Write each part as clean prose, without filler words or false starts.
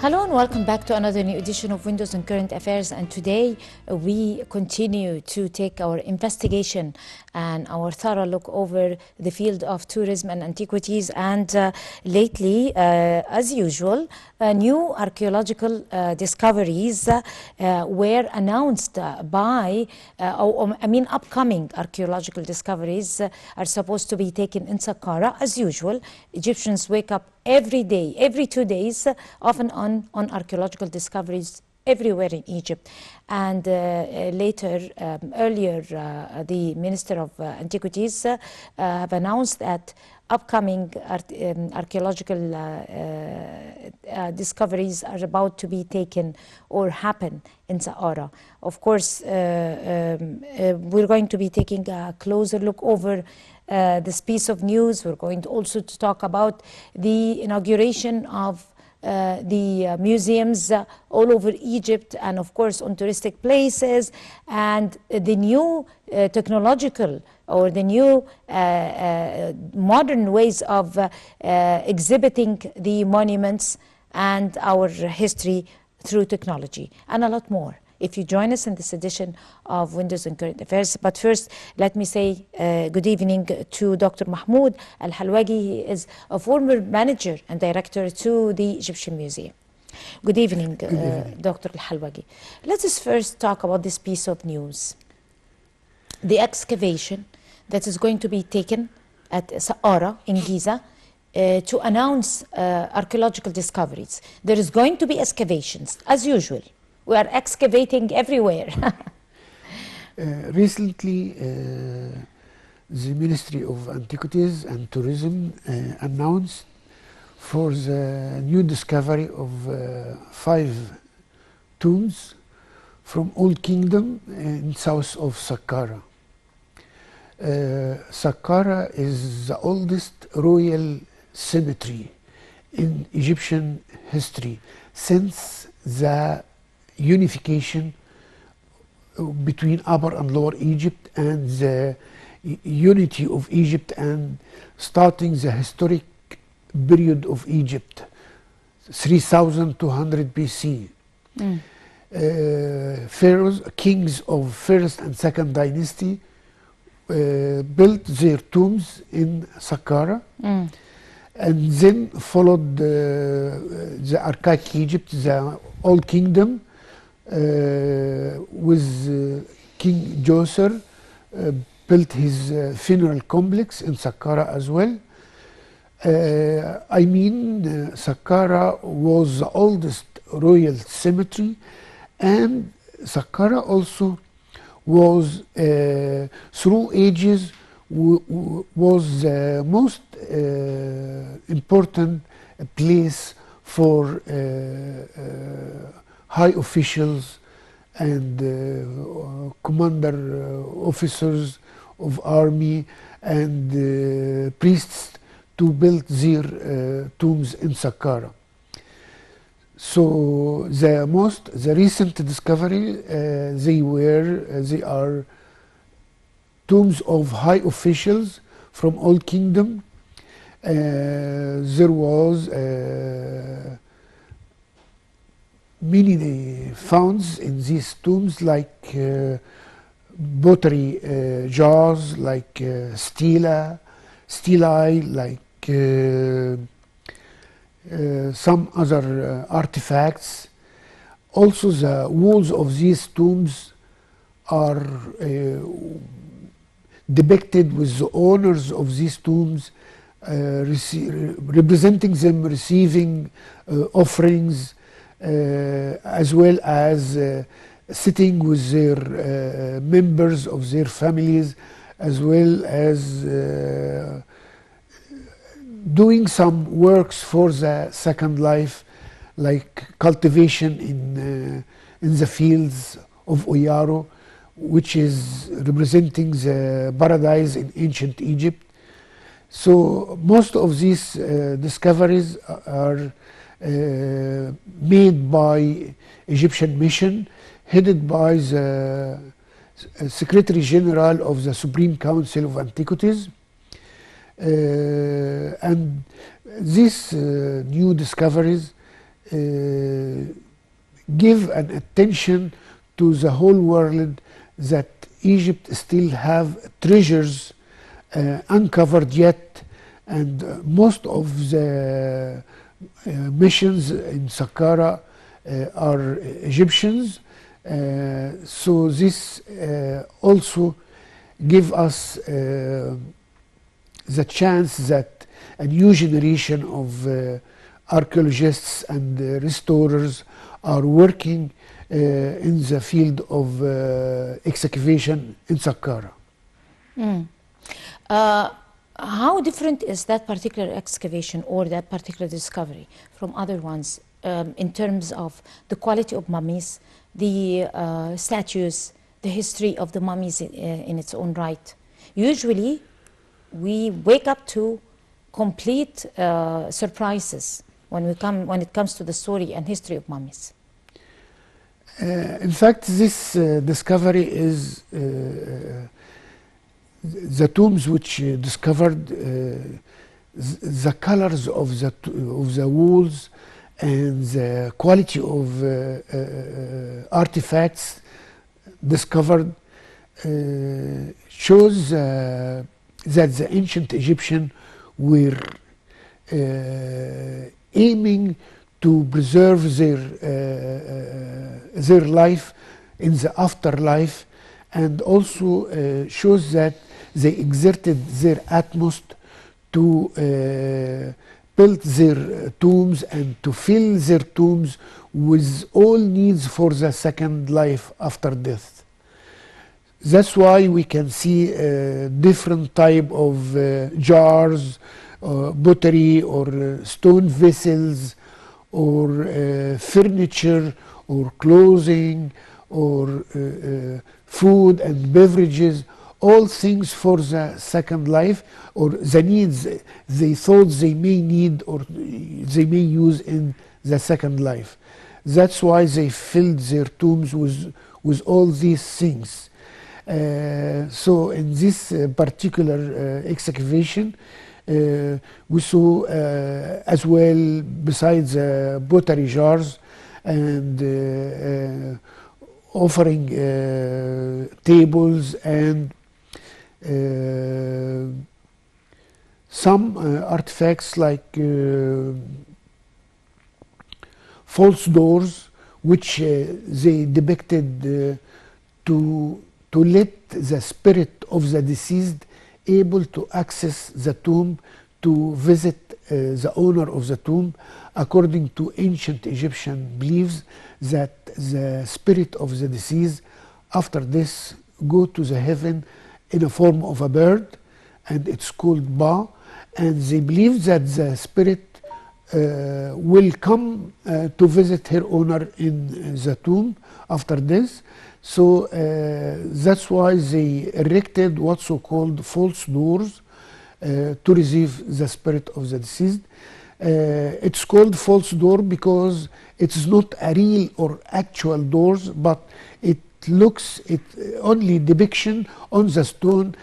Hello and welcome back to another new edition of Windows and Current Affairs, and today we continue to take our investigation and our thorough look over the field of tourism and antiquities. And lately, as usual, new archaeological discoveries were announced by, upcoming archaeological discoveries are supposed to be taken in Saqqara. As usual, Egyptians wake up every day, every 2 days, often on archaeological discoveries everywhere in Egypt. And earlier, the Minister of Antiquities have announced that upcoming archaeological discoveries are about to be taken or happen in Saqqara. Of course, we're going to be taking a closer look over this piece of news. We're going to also talk about the inauguration of the museums all over Egypt, and of course on touristic places, and the new technological or the new modern ways of exhibiting the monuments and our history through technology, and a lot more, if you join us in this edition of Windows and Current Affairs. But first, let me say good evening to Dr. Mahmoud Halwagi. He is a former manager and director to the Egyptian Museum. Good evening, Dr. Halwagi. Let us first talk about this piece of news. The excavation that is going to be taken at Saqqara in Giza to announce archaeological discoveries. There is going to be excavations, as usual. We are excavating everywhere. Recently, the Ministry of Antiquities and Tourism announced for the new discovery of 5 tombs from Old Kingdom in south of Saqqara. Saqqara is the oldest royal cemetery in Egyptian history since the unification between Upper and Lower Egypt and the unity of Egypt and starting the historic period of Egypt, 3200 BC. Pharaohs, kings of first and second dynasty built their tombs in Saqqara. And then followed the archaic Egypt, the Old Kingdom, with King Djoser built his funeral complex in Saqqara as well. Saqqara was the oldest royal cemetery, and Saqqara also was, through ages, was the most important place for high officials and commander officers of army and priests to build their tombs in Saqqara. So the recent discovery, they are tombs of high officials from Old Kingdom. There was many founds in these tombs, like pottery jars, like stelae, like some other artifacts. Also, the walls of these tombs are depicted with the owners of these tombs, representing them receiving offerings, as well as sitting with their members of their families, as well as doing some works for the second life, like cultivation in the fields of Oyaro, which is representing the paradise in ancient Egypt. So most of these discoveries are made by Egyptian mission, headed by the Secretary General of the Supreme Council of Antiquities. And these new discoveries give an attention to the whole world that Egypt still have treasures uncovered yet, and most of the missions in Saqqara are Egyptians. So this also give us the chance that a new generation of archaeologists and restorers are working in the field of excavation in Saqqara. How different is that particular excavation or that particular discovery from other ones in terms of the quality of mummies, the statues, the history of the mummies in its own right? Usually, we wake up to complete surprises when it comes to the story and history of mummies. In fact, this discovery is the tombs which discovered the colors of the walls and the quality of artifacts discovered shows that the ancient Egyptian were aiming to preserve their life in the afterlife, and also shows that they exerted their utmost to build their tombs and to fill their tombs with all needs for the second life after death. That's why we can see different type of jars, pottery, or stone vessels, or furniture, or clothing, or food and beverages, all things for the second life, or the needs they thought they may need or they may use in the second life. That's why they filled their tombs with all these things. So in this particular excavation, we saw as well, besides pottery jars and offering tables and some artifacts like false doors, which they depicted to let the spirit of the deceased able to access the tomb to visit the owner of the tomb, according to ancient Egyptian beliefs that the spirit of the deceased after this go to the heaven in a form of a bird, and it's called Ba, and they believe that the spirit will come to visit her owner in the tomb after this. So that's why they erected what's so called false doors to receive the spirit of the deceased. It's called false door because it's not a real or actual doors, but it looks only depiction on the stone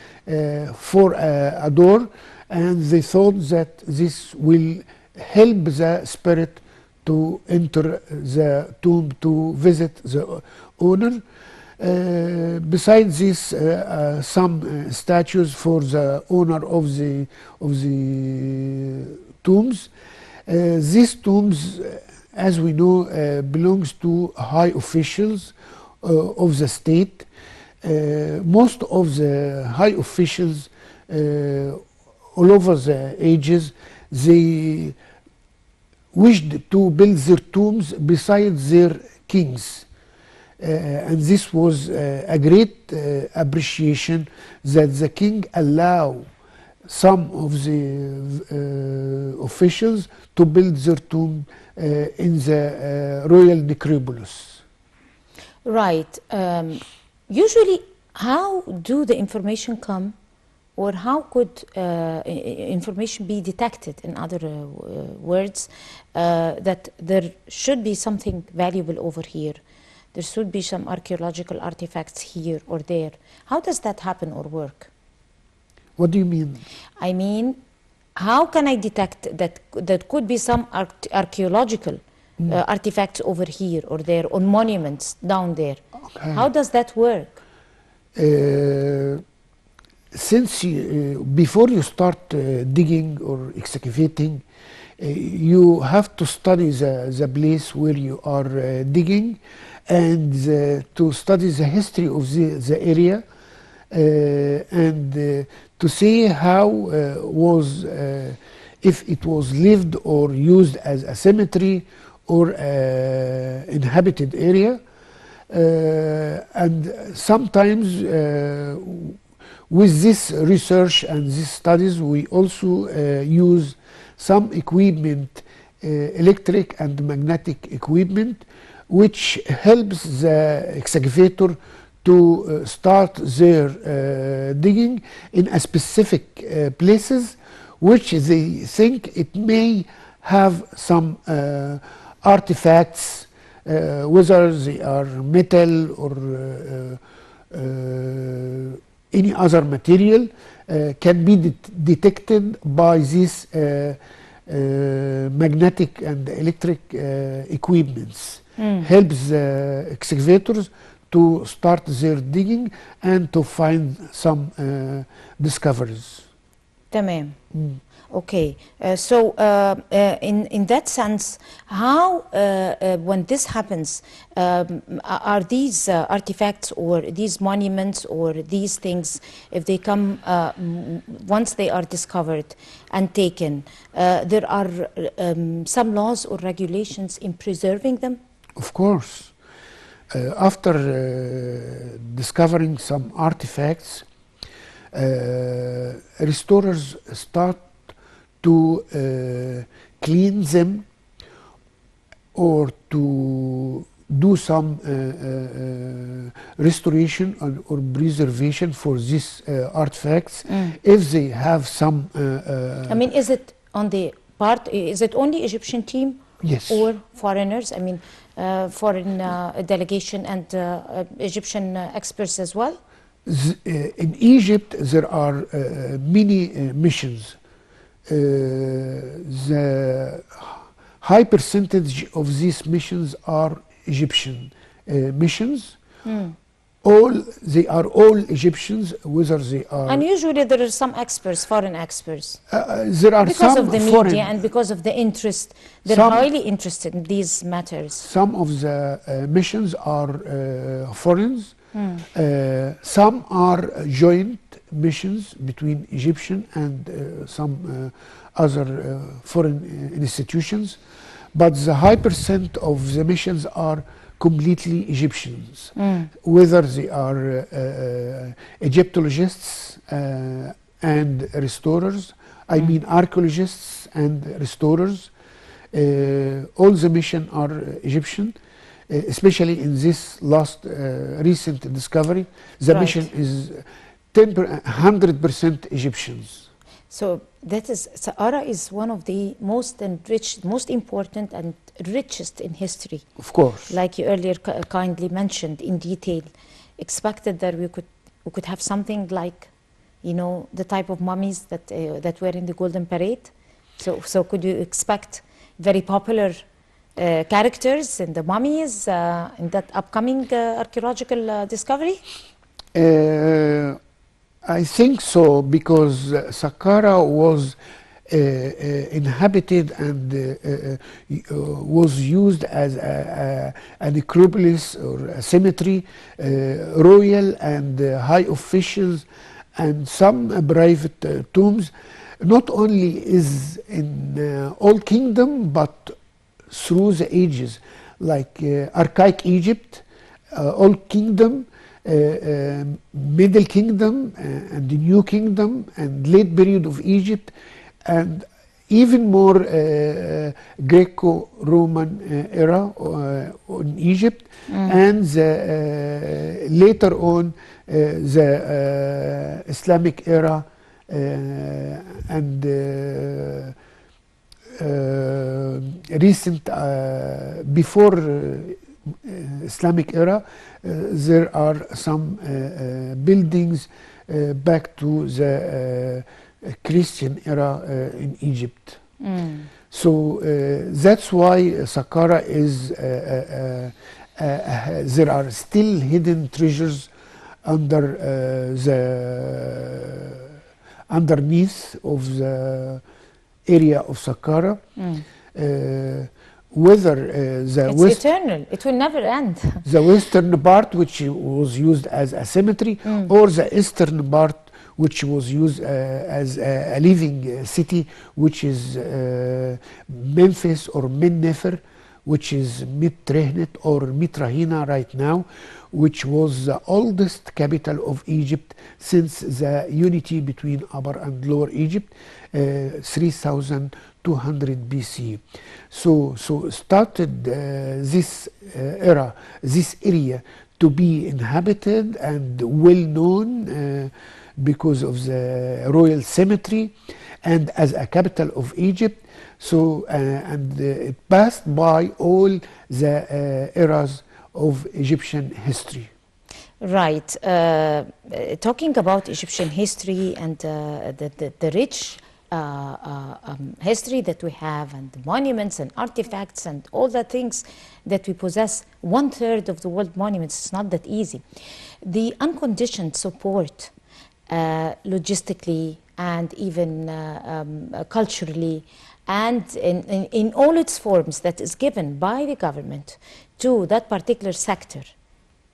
for a door, and they thought that this will help the spirit to enter the tomb to visit the owner. Besides this, some statues for the owner of the tombs. These tombs, as we know, belongs to high officials of the state. Most of the high officials all over the ages, they wished to build their tombs beside their kings. And this was a great appreciation that the king allow some of the officials to build their tomb in the royal necropolis. Right. Usually, how do the information come, or how could information be detected, in other words, that there should be something valuable over here? There should be some archaeological artifacts here or there. How does that happen or work? What do you mean? I mean, how can I detect that could be some archaeological artifacts over here or there, or monuments down there. Okay. How does that work? Since before you start digging or excavating, you have to study the place where you are digging, and to study the history of the area, and to see how was if it was lived or used as a cemetery or inhabited area. And sometimes with this research and these studies, we also use some equipment, electric and magnetic equipment, which helps the excavator to start their digging in a specific places which they think it may have some artifacts, whether they are metal or any other material, can be detected by this magnetic and electric equipments. Helps the excavators to start their digging and to find some discoveries. تمام. Okay, so in that sense, how when this happens, are these artifacts or these monuments or these things, if they come once they are discovered and taken, there are some laws or regulations in preserving them? Of course. After discovering some artifacts, restorers start to clean them or to do some restoration or preservation for these artifacts if they have some. I mean, is it on the part? Is it only Egyptian team? Yes. Or foreigners? I mean, foreign delegation and Egyptian experts as well? In Egypt, there are many missions. The high percentage of these missions are Egyptian missions. They are all Egyptians, whether they are. And usually there are some experts, foreign experts. There are because some of the foreign, media and because of the interest, they're highly interested in these matters. Some of the missions are foreigners. Some are joint missions between Egyptian and some other foreign institutions, but the high percent of the missions are completely Egyptians, whether they are Egyptologists and restorers, I mean archaeologists and restorers. All the missions are Egyptian. Especially in this last recent discovery, the mission is 100% Egyptians. So that is, Saqqara is one of the most enriched, most important and richest in history. Of course. Like you earlier kindly mentioned in detail, expected that we could have something like, you know, the type of mummies that were in the Golden Parade. So could you expect very popular characters in the mummies in that upcoming archaeological discovery? I think so, because Saqqara was inhabited and was used as an necropolis or a cemetery. Royal and high officials and some private tombs not only is in Old Kingdom but through the ages, like archaic Egypt, Old Kingdom, Middle Kingdom, and the New Kingdom, and late period of Egypt, and even more Greco-Roman era in Egypt, and later on the Islamic era and recent before Islamic era, there are some buildings back to the Christian era in Egypt. So that's why Saqqara is, there are still hidden treasures under the underneath of the area of Saqqara. Whether the It's eternal. It will never end. the western part, which was used as a cemetery, or the eastern part, which was used as a living city, which is Memphis or Mennefer, which is Mitrehnet or Mitrahina right now, which was the oldest capital of Egypt since the unity between Upper and Lower Egypt, 3200 BC. So started this era, this area, to be inhabited and well known because of the royal cemetery and as a capital of Egypt. So and it passed by all the eras of Egyptian history. Right. Talking about Egyptian history and the rich history that we have, and the monuments and artifacts and all the things that we possess, 1/3 of the world monuments, it's not that easy. The unconditioned support logistically and even culturally and in all its forms that is given by the government to that particular sector,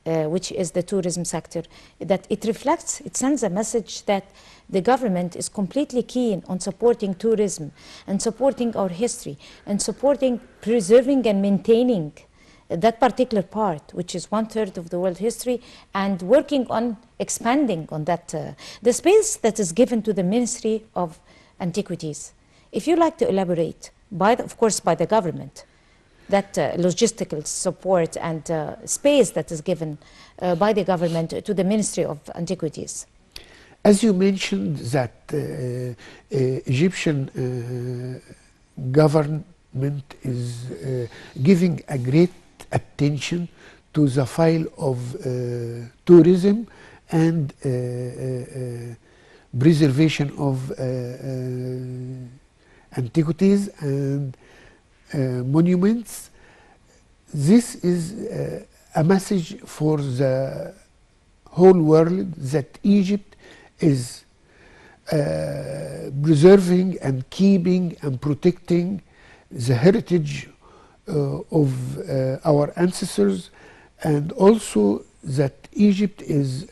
which is the tourism sector, that it reflects, it sends a message that the government is completely keen on supporting tourism and supporting our history and supporting, preserving and maintaining that particular part, which is 1/3 of the world history, and working on expanding on that, the space that is given to the Ministry of Antiquities. If you like to elaborate, of course by the government, that logistical support and space that is given by the government to the Ministry of Antiquities. As you mentioned, that Egyptian government is giving a great attention to the file of tourism and preservation of antiquities and monuments. This is a message for the whole world that Egypt is preserving and keeping and protecting the heritage of our ancestors, and also that Egypt is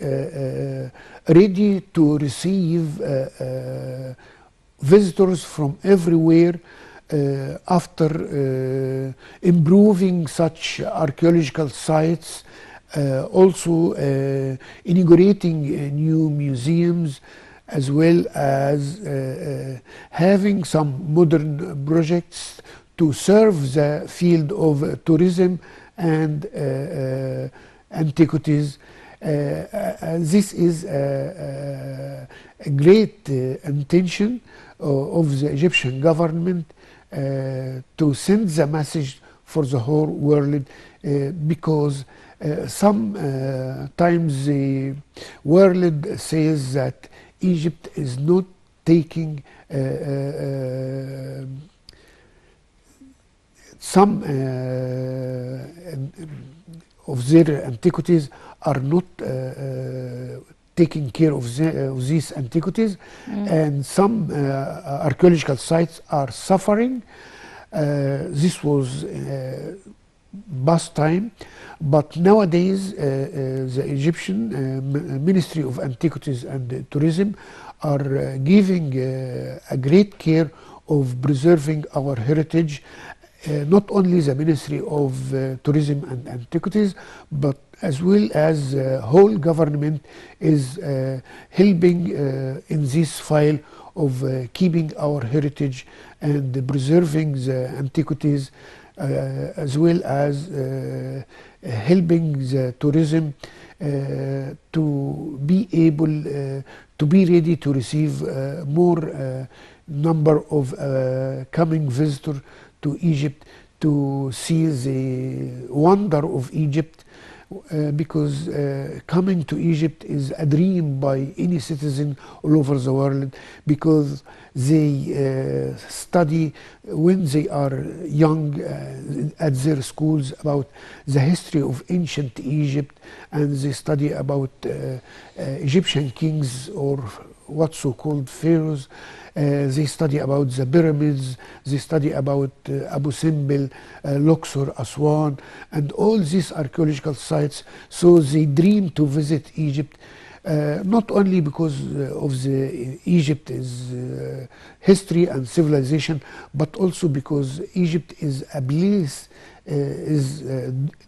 ready to receive visitors from everywhere after improving such archaeological sites, also inaugurating new museums, as well as having some modern projects to serve the field of tourism and antiquities. This is a great intention of the Egyptian government to send the message for the whole world, because sometimes the world says that Egypt is not taking some of their antiquities are not taking care of these antiquities, and some archaeological sites are suffering. This was past time, but nowadays the Egyptian Ministry of Antiquities and Tourism are giving a great care of preserving our heritage. Not only the Ministry of Tourism and Antiquities, but as well as the whole government is helping in this file of keeping our heritage and preserving the antiquities, as well as helping the tourism to be able to be ready to receive more number of coming visitors to Egypt to see the wonder of Egypt, because coming to Egypt is a dream by any citizen all over the world, because they study when they are young at their schools about the history of ancient Egypt, and they study about Egyptian kings or what so-called pharaohs. They study about the pyramids, they study about Abu Simbel, Luxor, Aswan, and all these archaeological sites. So they dream to visit Egypt, not only because of the Egypt's history and civilization, but also because Egypt is a place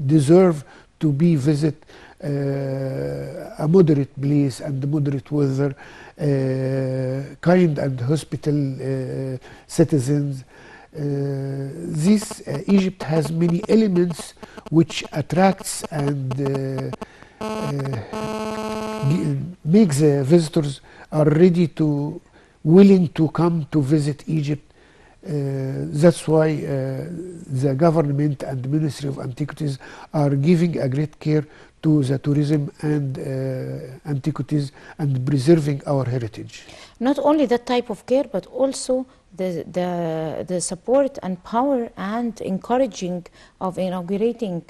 deserve to be visited, a moderate place and moderate weather, kind and hospitable citizens. This Egypt has many elements which attracts and makes the visitors are ready to willing to come to visit Egypt. That's why the government and the Ministry of Antiquities are giving a great care to the tourism and antiquities and preserving our heritage. Not only that type of care, but also the support and power and encouraging of inaugurating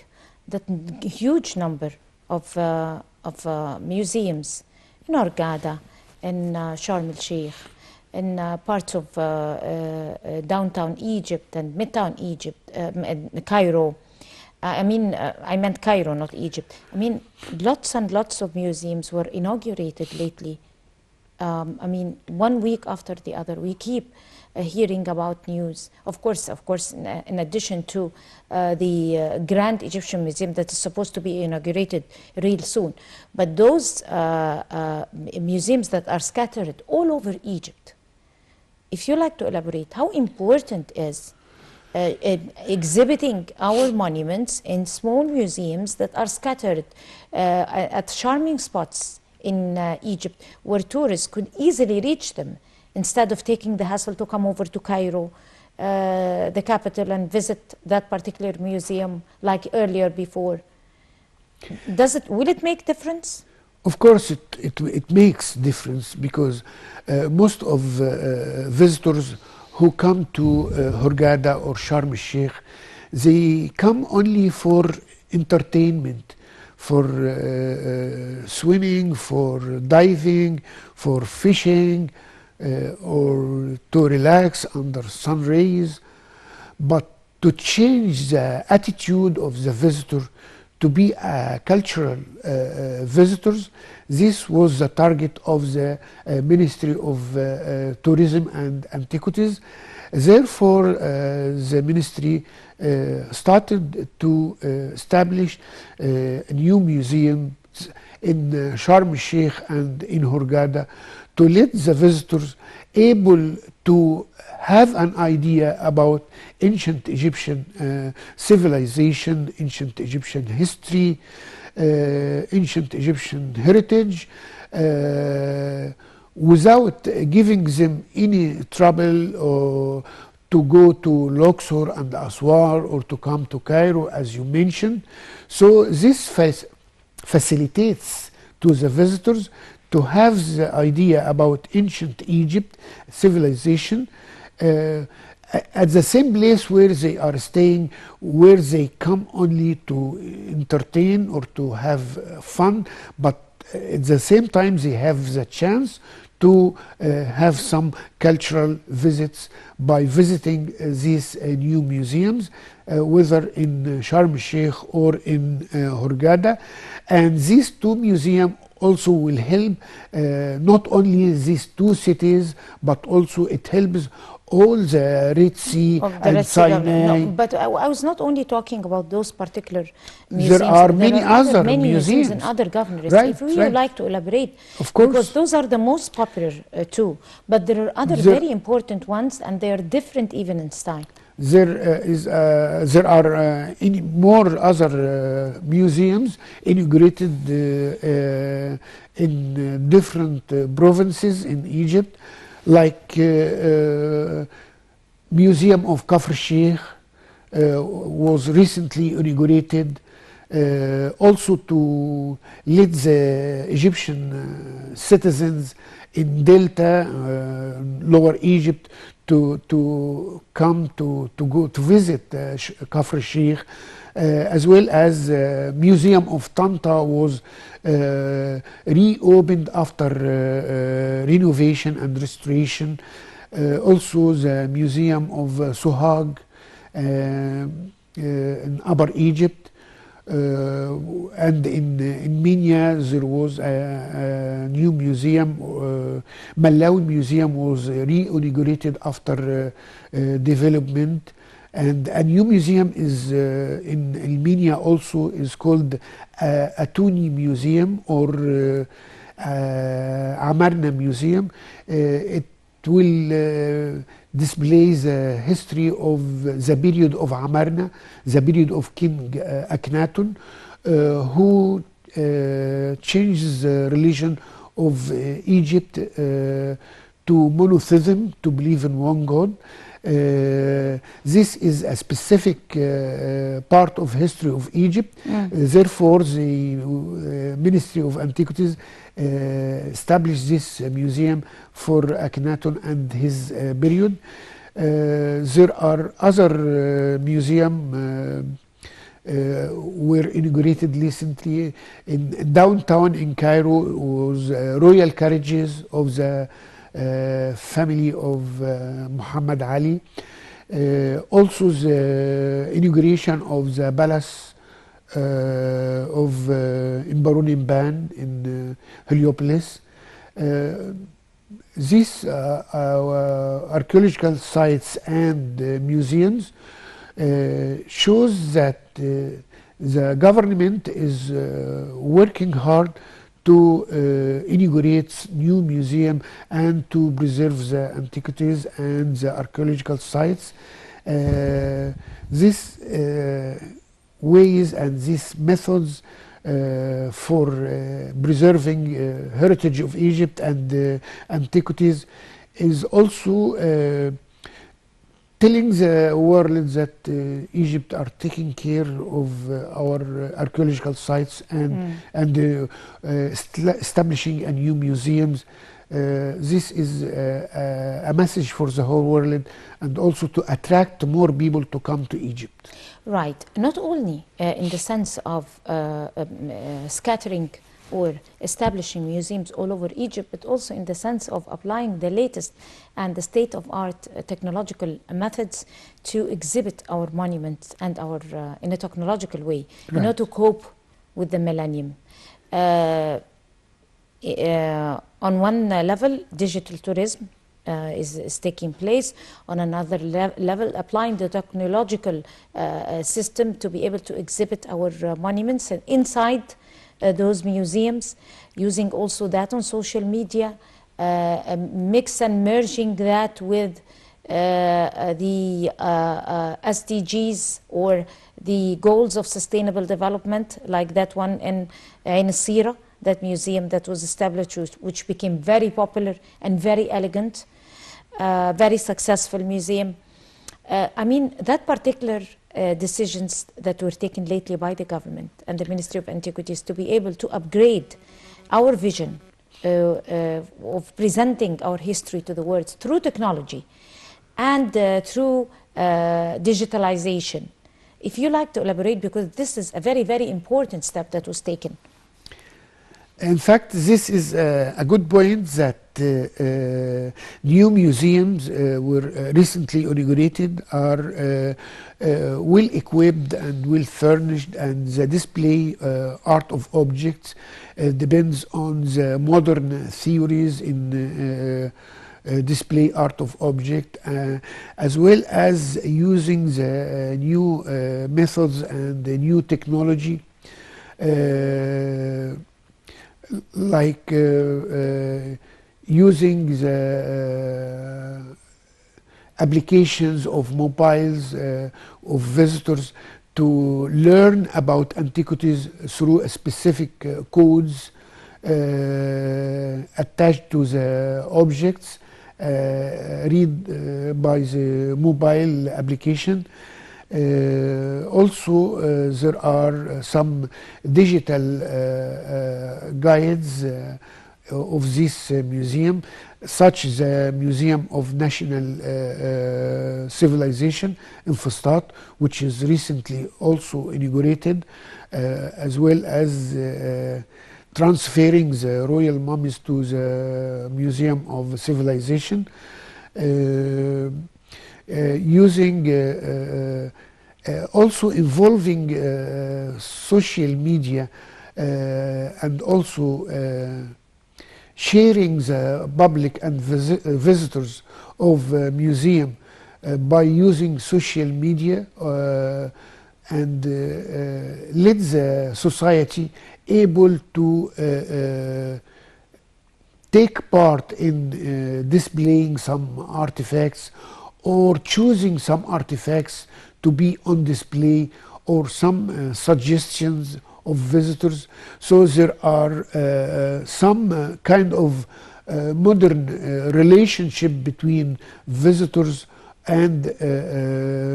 that huge number of museums in Hurghada, in Sharm el-Sheikh, in parts of downtown Egypt and midtown Egypt, Cairo. I meant Cairo, not Egypt. I mean, lots and lots of museums were inaugurated lately. 1 week after the other, we keep hearing about news. Of course, in addition to the Grand Egyptian Museum that is supposed to be inaugurated real soon. But those museums that are scattered all over Egypt, if you like to elaborate, how important is exhibiting our monuments in small museums that are scattered at charming spots in Egypt where tourists could easily reach them instead of taking the hassle to come over to Cairo, the capital, and visit that particular museum like earlier before? Will it make difference? Of course it makes difference, because most of visitors who come to Hurghada or Sharm el-Sheikh, they come only for entertainment, for swimming, for diving, for fishing, or to relax under sun rays. But to change the attitude of the visitor to be a cultural visitors, this was the target of the Ministry of Tourism and Antiquities. Therefore, the ministry started to establish new museums in Sharm el-Sheikh and in Hurghada to let the visitors able to have an idea about ancient Egyptian civilization, ancient Egyptian history, ancient Egyptian heritage, without giving them any trouble or to go to Luxor and Aswan or to come to Cairo, as you mentioned. So this facilitates to the visitors to have the idea about ancient Egypt civilization at the same place where they are staying, where they come only to entertain or to have fun, but at the same time they have the chance to have some cultural visits by visiting these new museums, whether in Sharm el-Sheikh or in Hurghada. And these two museums also will help not only these two cities, but also it helps all the Red Sea and Sinai. No, but I was not only talking about those particular museums. There are many other museums in other governorates. Right, if we right. would like to elaborate, of course, because those are the most popular too. But there are other very important ones, and they are different even in style. There are more other museums inaugurated in different provinces in Egypt, like Museum of Kafr Sheikh was recently inaugurated. also to let the Egyptian citizens in Delta, Lower Egypt, to come to go to visit Kafr Sheikh, as well as Museum of Tanta was reopened after renovation and restoration. Also the Museum of Sohag in Upper Egypt, and in Minya there was a new museum. Malawi Museum was re-inaugurated after development, and a new museum is in Minya also is called Atuni Museum or Amarna Museum. It will display the history of the period of Amarna, the period of King Akhenaten, who changed the religion of Egypt to monotheism, to believe in one God. This is a specific part of history of Egypt. Therefore, the Ministry of Antiquities established this museum for Akhenaten and his period. There are other museums were inaugurated recently. In downtown in Cairo was royal carriages of the family of Muhammad Ali. Also the inauguration of the palace of Imbaron Imban in Heliopolis. These archaeological sites and museums shows that the government is working hard to inaugurate new museum and to preserve the antiquities and the archaeological sites. These ways and these methods for preserving heritage of Egypt and antiquities is also telling the world that Egypt are taking care of our archaeological sites and establishing a new museums. This is a message for the whole world, and also to attract more people to come to Egypt. Right. Not only in the sense of scattering or establishing museums all over Egypt, but also in the sense of applying the latest and the state-of-art technological methods to exhibit our monuments and our in a technological way, right, in order to cope with the millennium. On one level, digital tourism is taking place. On another level, applying the technological system to be able to exhibit our monuments and inside those museums, using also that on social media, mix and merging that with the SDGs or the goals of sustainable development, like that one in Sira, that museum that was established, which became very popular and very elegant, very successful museum. I mean, that particular decisions that were taken lately by the government and the Ministry of Antiquities to be able to upgrade our vision of presenting our history to the world through technology and through digitalization. If you like to elaborate, because this is a very, very important step that was taken. In fact, this is a good point that new museums were recently inaugurated, are well equipped and well furnished, and the display art of objects depends on the modern theories in display art of object, as well as using the new methods and the new technology, like using the applications of mobiles of visitors to learn about antiquities through a specific codes attached to the objects, read by the mobile application. Also, there are some digital guides of this museum, such as the Museum of National Civilization in Fustat, which is recently also inaugurated, as well as transferring the royal mummies to the Museum of Civilization, using also involving social media and also sharing the public and visitors of museum by using social media and let the society able to take part in displaying some artifacts or choosing some artifacts to be on display, or some suggestions of visitors. So there are some kind of modern relationship between visitors and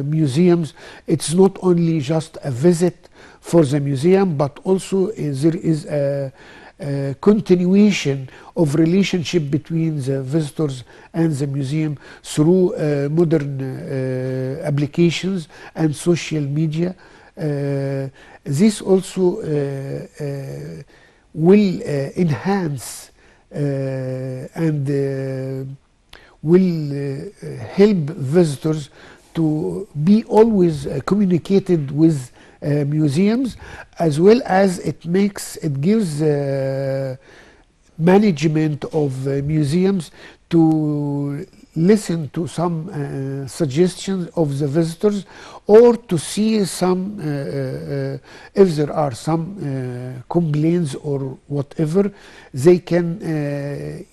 museums. It's not only just a visit for the museum, but also there is a continuation of relationship between the visitors and the museum through modern applications and social media. This also will enhance and will help visitors to be always communicated with museums, as well as it gives management of museums to listen to some suggestions of the visitors, or to see some if there are some complaints or whatever, they can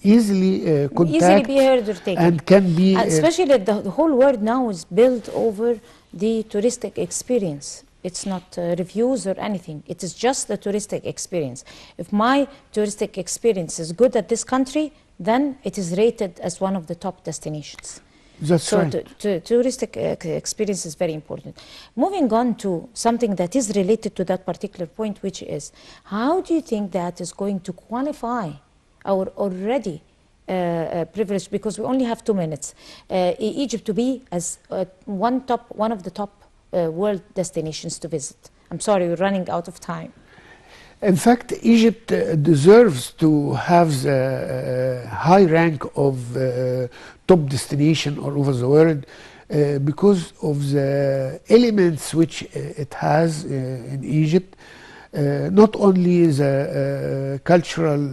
easily contact be heard or taken. and can be especially that the whole world now is built over the touristic experience. It's not reviews or anything. It is just the touristic experience. If my touristic experience is good at this country, then it is rated as one of the top destinations. That's right. Touristic experience is very important. Moving on to something that is related to that particular point, which is, how do you think that is going to qualify our already privilege, because we only have 2 minutes, Egypt to be as one of the top world destinations to visit? I'm sorry, we're running out of time. In fact, Egypt deserves to have the high rank of top destination all over the world because of the elements which it has in Egypt. Not only the cultural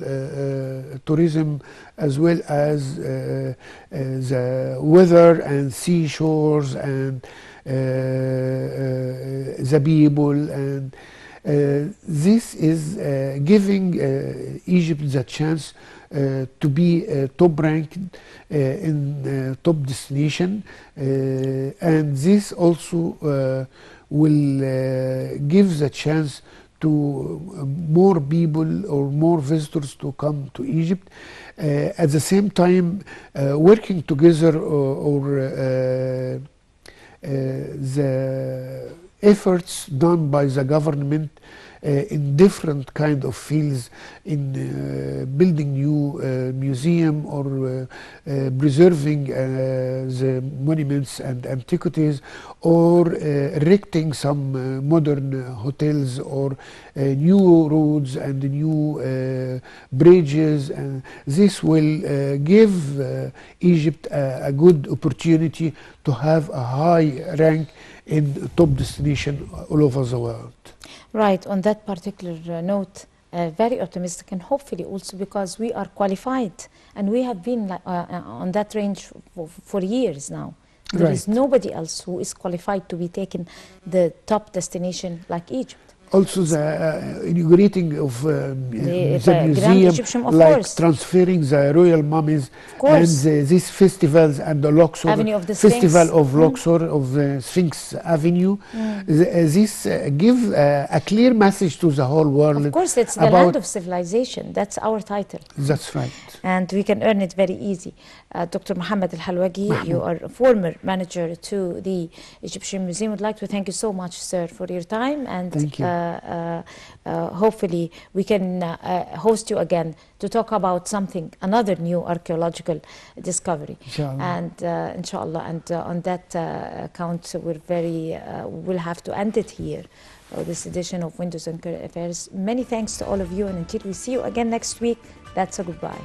tourism, as well as the weather and seashores and the people, and this is giving Egypt the chance to be top ranked in top destination, and this also will give the chance to more people or more visitors to come to Egypt. At the same time, working together or the efforts done by the government in different kind of fields, in building new museum or preserving the monuments and antiquities, or erecting some modern hotels or new roads and new bridges. And this will give Egypt a good opportunity to have a high rank in top destination all over the world. Right, on that particular note, very optimistic, and hopefully also because we are qualified and we have been on that range for years now. There is nobody else who is qualified to be taken the top destination like Egypt. Also the inaugurating of The the Grand museum, Egyptian, of like course. transferring the royal mummies, course. and these festivals, and the Luxor Avenue of the Festival Sphinx. of Luxor, of the Sphinx Avenue. This give a clear message to the whole world. Of course, it's the land of civilization. That's our title. That's right. And we can earn it very easy. Dr. Mohammed Al-Halwagi, you are a former manager to the Egyptian Museum. I'd like to thank you so much, sir, for your time. And Thank you. hopefully we can host you again to talk about something, another new archaeological discovery. Inshallah. And inshallah, and on that account, we'll have to end it here. This edition of Windows and Current Affairs. Many thanks to all of you, and until we see you again next week, that's a goodbye.